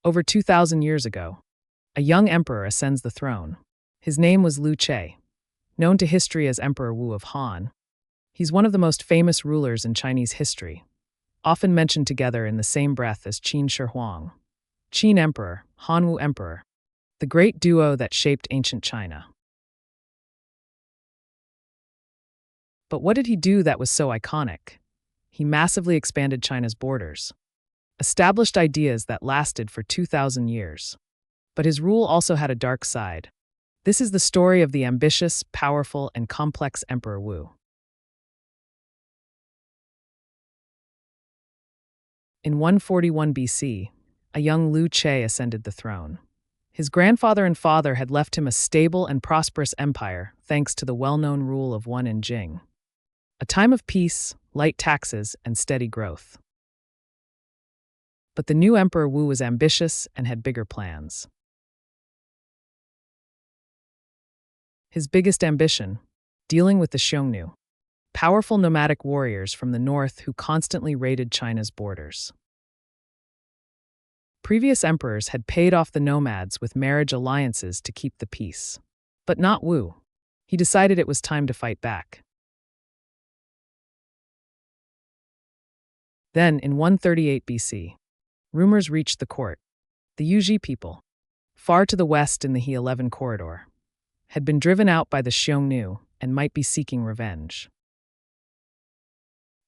Over 2,000 years ago, a young emperor ascends the throne. His name was Liu Che, known to history as Emperor Wu of Han. He's one of the most famous rulers in Chinese history, often mentioned together in the same breath as Qin Shi Huang, Qin Emperor, Han Wu Emperor, the great duo that shaped ancient China. But what did he do that was so iconic? He massively expanded China's borders, established ideas that lasted for 2,000 years. But his rule also had a dark side. This is the story of the ambitious, powerful, and complex Emperor Wu. In 141 BC, a young Liu Che ascended the throne. His grandfather and father had left him a stable and prosperous empire thanks to the well-known rule of Wen and Jing. A time of peace, light taxes, and steady growth. But the new Emperor Wu was ambitious and had bigger plans. His biggest ambition, dealing with the Xiongnu, powerful nomadic warriors from the north who constantly raided China's borders. Previous emperors had paid off the nomads with marriage alliances to keep the peace. But not Wu. He decided it was time to fight back. Then, in 138 BC, rumors reached the court. The Hexi people, far to the west in the Hexi Corridor, had been driven out by the Xiongnu and might be seeking revenge.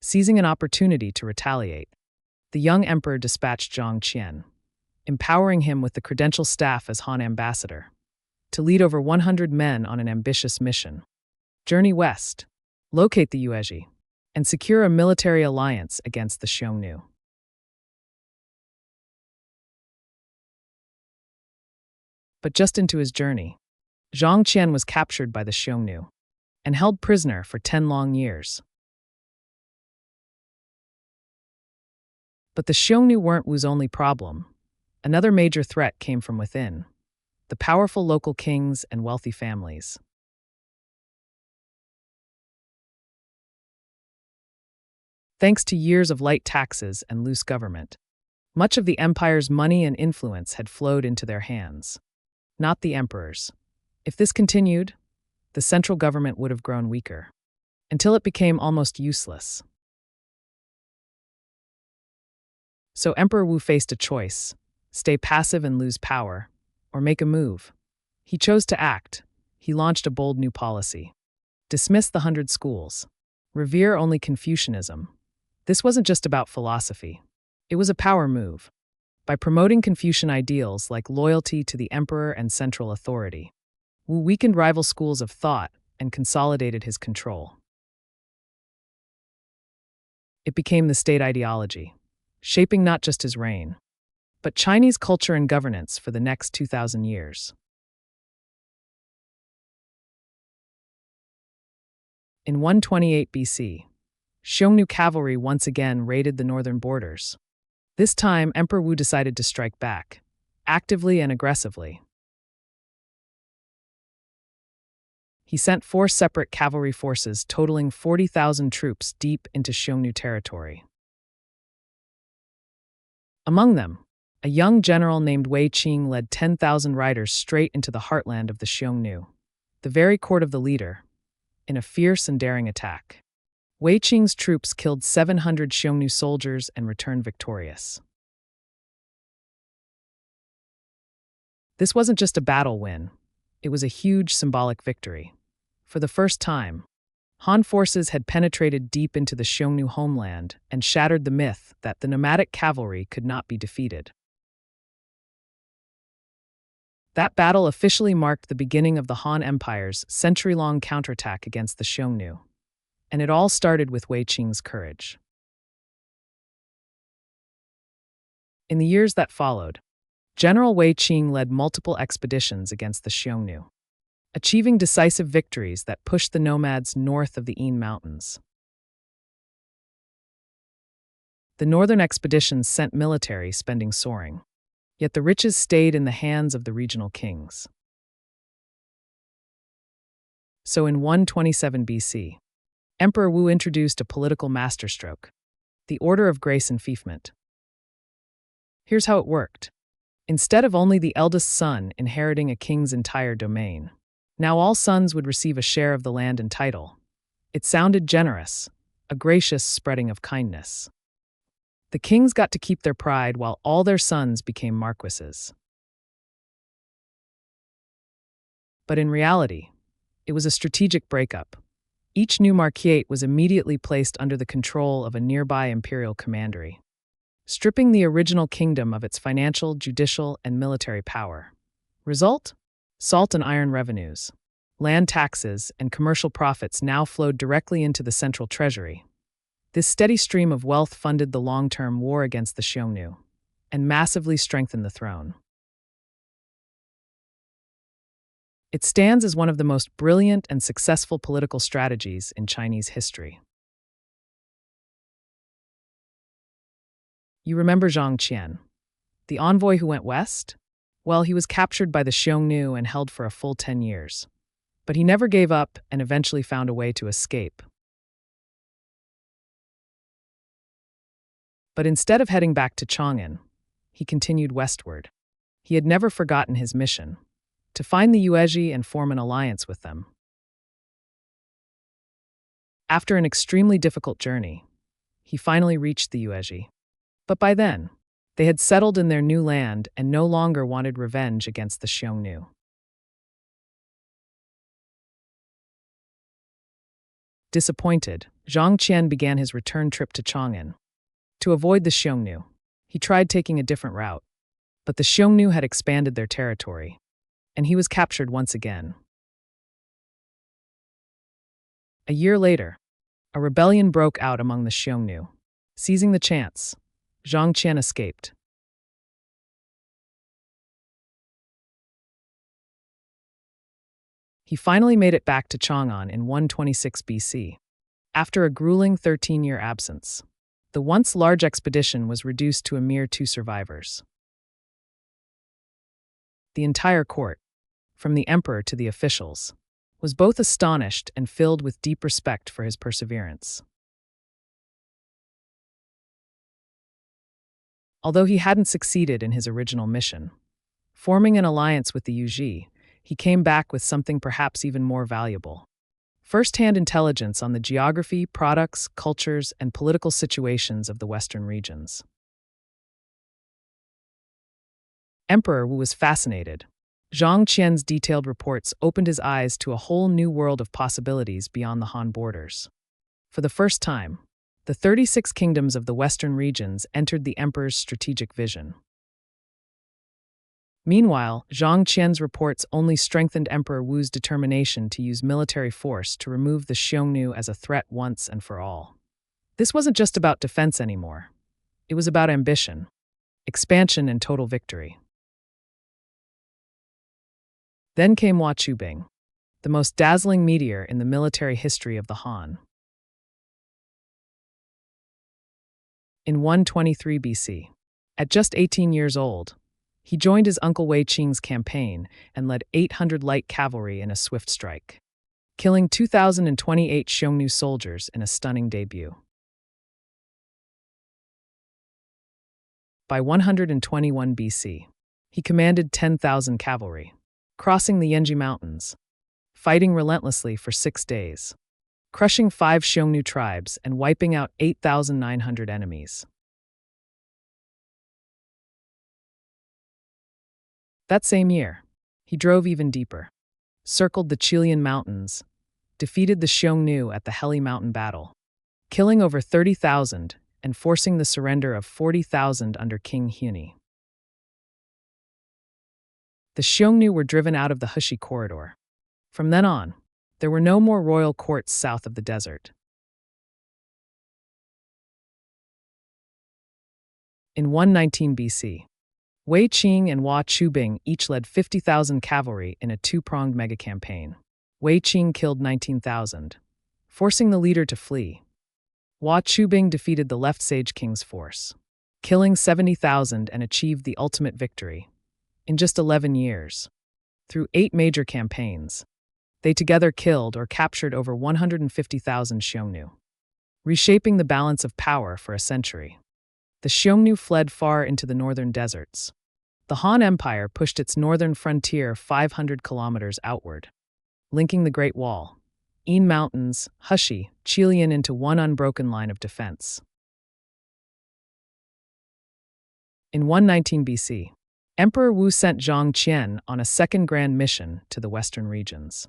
Seizing an opportunity to retaliate, the young emperor dispatched Zhang Qian, empowering him with the credential staff as Han ambassador, to lead over 100 men on an ambitious mission. Journey west, locate the Hexi, and secure a military alliance against the Xiongnu. But just into his journey, Zhang Qian was captured by the Xiongnu and held prisoner for 10 long years. But the Xiongnu weren't Wu's only problem. Another major threat came from within: the powerful local kings and wealthy families. Thanks to years of light taxes and loose government, much of the empire's money and influence had flowed into their hands, not the emperor's. If this continued, the central government would have grown weaker, until it became almost useless. So Emperor Wu faced a choice: stay passive and lose power, or make a move. He chose to act. He launched a bold new policy: dismiss the 100 schools, revere only Confucianism. This wasn't just about philosophy. It was a power move. By promoting Confucian ideals like loyalty to the emperor and central authority, Wu weakened rival schools of thought and consolidated his control. It became the state ideology, shaping not just his reign, but Chinese culture and governance for the next 2,000 years. In 128 BC, Xiongnu cavalry once again raided the northern borders. This time, Emperor Wu decided to strike back, actively and aggressively. He sent 4 separate cavalry forces totaling 40,000 troops deep into Xiongnu territory. Among them, a young general named Wei Qing led 10,000 riders straight into the heartland of the Xiongnu, the very court of the leader, in a fierce and daring attack. Wei Qing's troops killed 700 Xiongnu soldiers and returned victorious. This wasn't just a battle win, it was a huge symbolic victory. For the first time, Han forces had penetrated deep into the Xiongnu homeland and shattered the myth that the nomadic cavalry could not be defeated. That battle officially marked the beginning of the Han Empire's century-long counterattack against the Xiongnu, and it all started with Wei Qing's courage. In the years that followed, General Wei Qing led multiple expeditions against the Xiongnu, achieving decisive victories that pushed the nomads north of the Yin Mountains. The northern expeditions sent military spending soaring, yet the riches stayed in the hands of the regional kings. So in 127 BC, Emperor Wu introduced a political masterstroke: the Order of Grace Enfeoffment. Here's how it worked. Instead of only the eldest son inheriting a king's entire domain, now all sons would receive a share of the land and title. It sounded generous, a gracious spreading of kindness. The kings got to keep their pride while all their sons became marquises. But in reality, it was a strategic breakup. Each new marquisate was immediately placed under the control of a nearby imperial commandery, stripping the original kingdom of its financial, judicial, and military power. Result? Salt and iron revenues. Land taxes and commercial profits now flowed directly into the central treasury. This steady stream of wealth funded the long-term war against the Xiongnu and massively strengthened the throne. It stands as one of the most brilliant and successful political strategies in Chinese history. You remember Zhang Qian, the envoy who went west? Well, he was captured by the Xiongnu and held for a full 10 years. But he never gave up and eventually found a way to escape. But instead of heading back to Chang'an, he continued westward. He had never forgotten his mission, to find the Yuezhi and form an alliance with them. After an extremely difficult journey, he finally reached the Yuezhi. But by then, they had settled in their new land and no longer wanted revenge against the Xiongnu. Disappointed, Zhang Qian began his return trip to Chang'an. To avoid the Xiongnu, he tried taking a different route, but the Xiongnu had expanded their territory, and he was captured once again. A year later, a rebellion broke out among the Xiongnu. Seizing the chance, Zhang Qian escaped. He finally made it back to Chang'an in 126 BC. After a grueling 13-year absence, the once large expedition was reduced to a mere 2 survivors. The entire court, from the emperor to the officials, was both astonished and filled with deep respect for his perseverance. Although he hadn't succeeded in his original mission, forming an alliance with the Yuezhi, he came back with something perhaps even more valuable: first-hand intelligence on the geography, products, cultures, and political situations of the western regions. Emperor Wu was fascinated. Zhang Qian's detailed reports opened his eyes to a whole new world of possibilities beyond the Han borders. For the first time, the 36 kingdoms of the western regions entered the emperor's strategic vision. Meanwhile, Zhang Qian's reports only strengthened Emperor Wu's determination to use military force to remove the Xiongnu as a threat once and for all. This wasn't just about defense anymore. It was about ambition, expansion, and total victory. Then came Huo Qubing, the most dazzling meteor in the military history of the Han. In 123 BC, at just 18 years old, he joined his uncle Wei Qing's campaign and led 800 light cavalry in a swift strike, killing 2,028 Xiongnu soldiers in a stunning debut. By 121 BC, he commanded 10,000 cavalry, crossing the Yanji Mountains, fighting relentlessly for 6 days, crushing 5 Xiongnu tribes and wiping out 8,900 enemies. That same year, he drove even deeper, circled the Chilean Mountains, defeated the Xiongnu at the Heli Mountain Battle, killing over 30,000 and forcing the surrender of 40,000 under King Huo. The Xiongnu were driven out of the Hexi Corridor. From then on, there were no more royal courts south of the desert. In 119 BC, Wei Qing and Huo Qubing each led 50,000 cavalry in a 2-pronged mega-campaign. Wei Qing killed 19,000, forcing the leader to flee. Huo Qubing defeated the left Sage King's force, killing 70,000 and achieved the ultimate victory. In just 11 years, through 8 major campaigns, they together killed or captured over 150,000 Xiongnu, reshaping the balance of power for a century. The Xiongnu fled far into the northern deserts, The Han Empire pushed its northern frontier 500 kilometers outward, linking the Great Wall, Yin Mountains, Hexi, Corridor into one unbroken line of defense. In 119 BC, Emperor Wu sent Zhang Qian on a second grand mission to the western regions.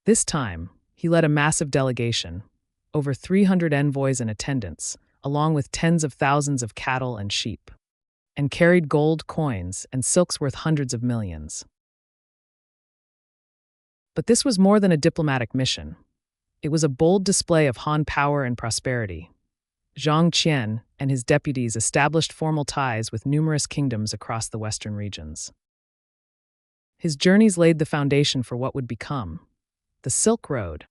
This time, he led a massive delegation, over 300 envoys and attendants, along with tens of thousands of cattle and sheep, and carried gold coins and silks worth hundreds of millions. But this was more than a diplomatic mission. It was a bold display of Han power and prosperity. Zhang Qian and his deputies established formal ties with numerous kingdoms across the western regions. His journeys laid the foundation for what would become the Silk Road.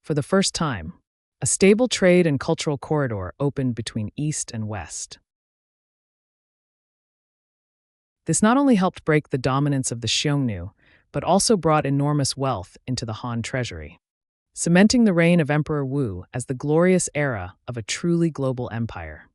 For the first time, a stable trade and cultural corridor opened between East and West. This not only helped break the dominance of the Xiongnu, but also brought enormous wealth into the Han treasury, cementing the reign of Emperor Wu as the glorious era of a truly global empire.